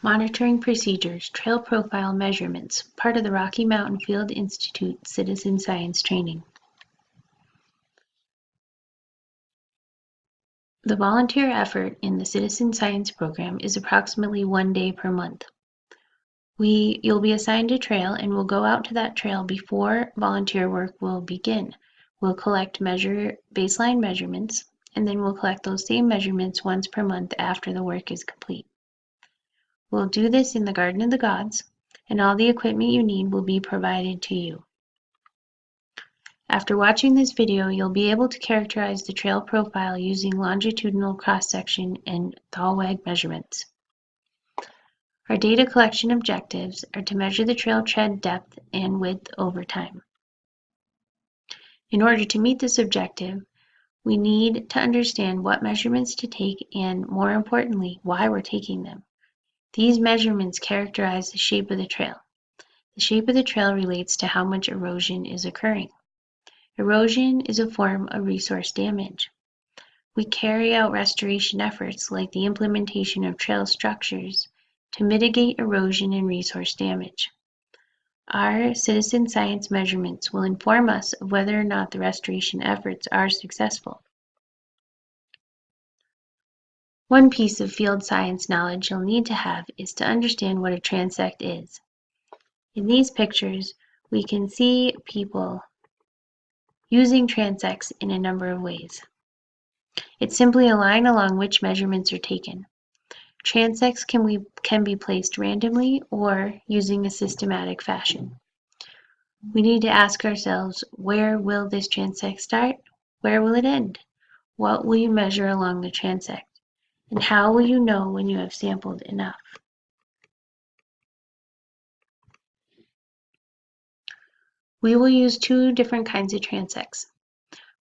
Monitoring Procedures, Trail Profile Measurements, part of the Rocky Mountain Field Institute Citizen Science Training. The volunteer effort in the Citizen Science program is approximately 1 day per month. You'll be assigned a trail and we'll go out to that trail before volunteer work will begin. We'll collect baseline measurements, and then we'll collect those same measurements once per month after the work is complete. We'll do this in the Garden of the Gods, and all the equipment you need will be provided to you. After watching this video, you'll be able to characterize the trail profile using longitudinal cross-section and Thalweg measurements. Our data collection objectives are to measure the trail tread depth and width over time. In order to meet this objective, we need to understand what measurements to take and, more importantly, why we're taking them. These measurements characterize the shape of the trail. The shape of the trail relates to how much erosion is occurring. Erosion is a form of resource damage. We carry out restoration efforts like the implementation of trail structures to mitigate erosion and resource damage. Our citizen science measurements will inform us of whether or not the restoration efforts are successful. One piece of field science knowledge you'll need to have is to understand what a transect is. In these pictures, we can see people using transects in a number of ways. It's simply a line along which measurements are taken. Transects can be placed randomly or using a systematic fashion. We need to ask ourselves, where will this transect start? Where will it end? What will you measure along the transect? And how will you know when you have sampled enough? We will use two different kinds of transects.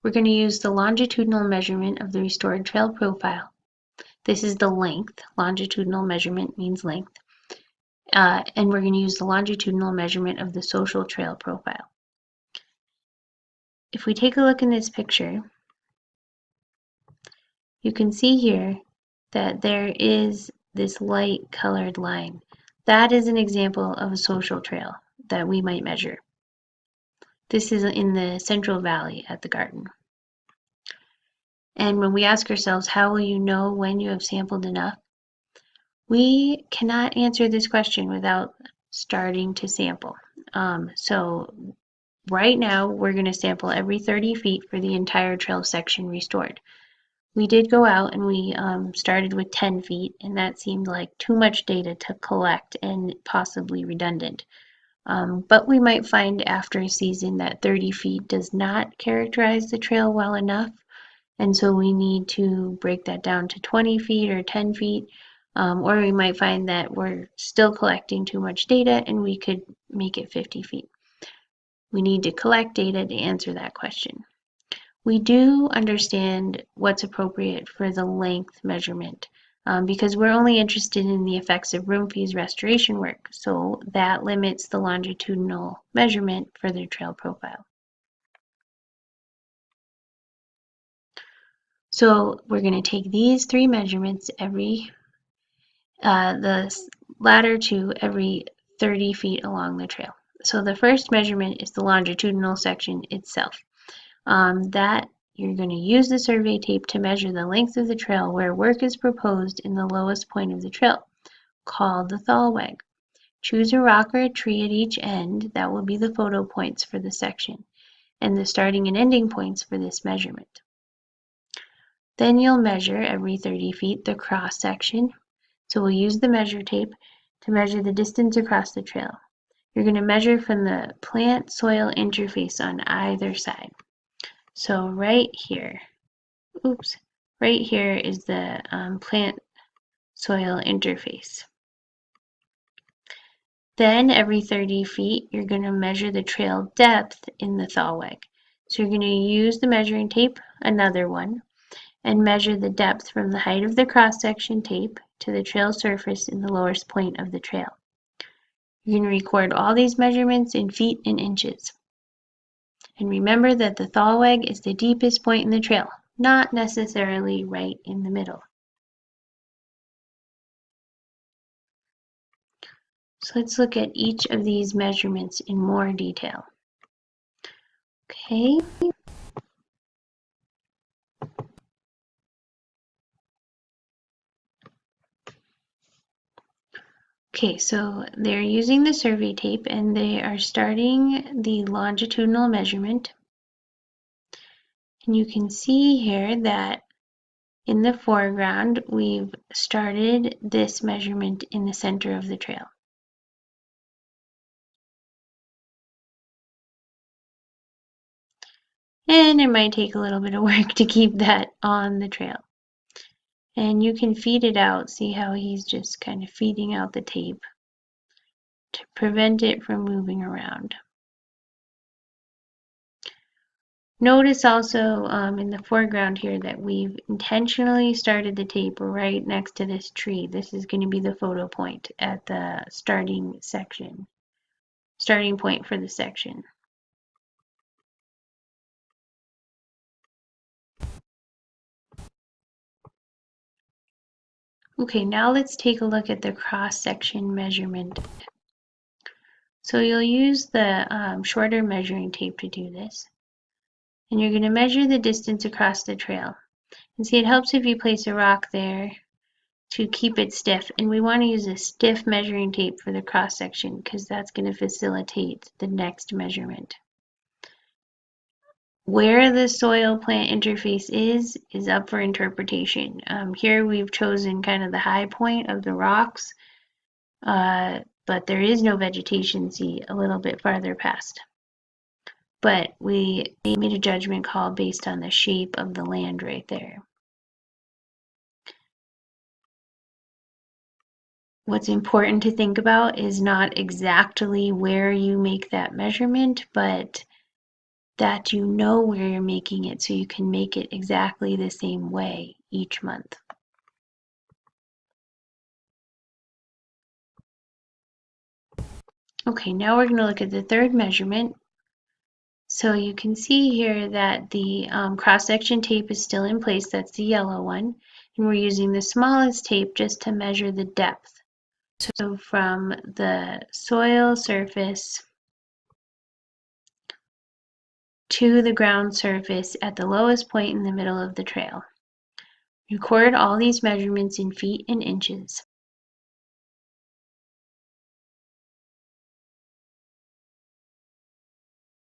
We're going to use the longitudinal measurement of the restored trail profile. This is the length. Longitudinal measurement means length. And we're going to use the longitudinal measurement of the social trail profile. If we take a look in this picture, you can see here that there is this light colored line. That is an example of a social trail that we might measure. This is in the Central Valley at the garden. And when we ask ourselves, how will you know when you have sampled enough? We cannot answer this question without starting to sample. So right now, we're going to sample every 30 feet for the entire trail section restored. We did go out and we started with 10 feet, and that seemed like too much data to collect and possibly redundant. But we might find after a season that 30 feet does not characterize the trail well enough, and so we need to break that down to 20 feet or 10 feet, or we might find that we're still collecting too much data and we could make it 50 feet. We need to collect data to answer that question. We do understand what's appropriate for the length measurement because we're only interested in the effects of room fees restoration work, so that limits the longitudinal measurement for the trail profile. So we're going to take these three measurements the latter two every 30 feet along the trail. So the first measurement is the longitudinal section itself. That you're going to use the survey tape to measure the length of the trail where work is proposed in the lowest point of the trail, called the Thalweg. Choose a rock or a tree at each end. That will be the photo points for the section, and the starting and ending points for this measurement. Then you'll measure every 30 feet the cross section. So we'll use the measure tape to measure the distance across the trail. You're going to measure from the plant-soil interface on either side. So right here is the plant-soil interface. Then every 30 feet, you're going to measure the trail depth in the Thalweg. So you're going to use the measuring tape, another one, and measure the depth from the height of the cross-section tape to the trail surface in the lowest point of the trail. You're going to record all these measurements in feet and inches. And remember that the Thalweg is the deepest point in the trail, not necessarily right in the middle. So let's look at each of these measurements in more detail. Okay. Okay, so they're using the survey tape and they are starting the longitudinal measurement. And you can see here that in the foreground, we've started this measurement in the center of the trail. And it might take a little bit of work to keep that on the trail. And you can feed it out. See how he's just kind of feeding out the tape to prevent it from moving around. Notice also in the foreground here that we've intentionally started the tape right next to this tree. This is going to be the photo point at the starting point for the section. Okay, now let's take a look at the cross-section measurement. So you'll use the shorter measuring tape to do this. And you're going to measure the distance across the trail. And see, it helps if you place a rock there to keep it stiff. And we want to use a stiff measuring tape for the cross-section because that's going to facilitate the next measurement. Where the soil-plant interface is up for interpretation. Here we've chosen kind of the high point of the rocks, but there is no vegetation, see, a little bit farther past. But we made a judgment call based on the shape of the land right there. What's important to think about is not exactly where you make that measurement, but that you know where you're making it so you can make it exactly the same way each month. Okay, now we're going to look at the third measurement. So you can see here that the cross-section tape is still in place. That's the yellow one. And we're using the smallest tape just to measure the depth. So from the soil surface to the ground surface at the lowest point in the middle of the trail. Record all these measurements in feet and inches.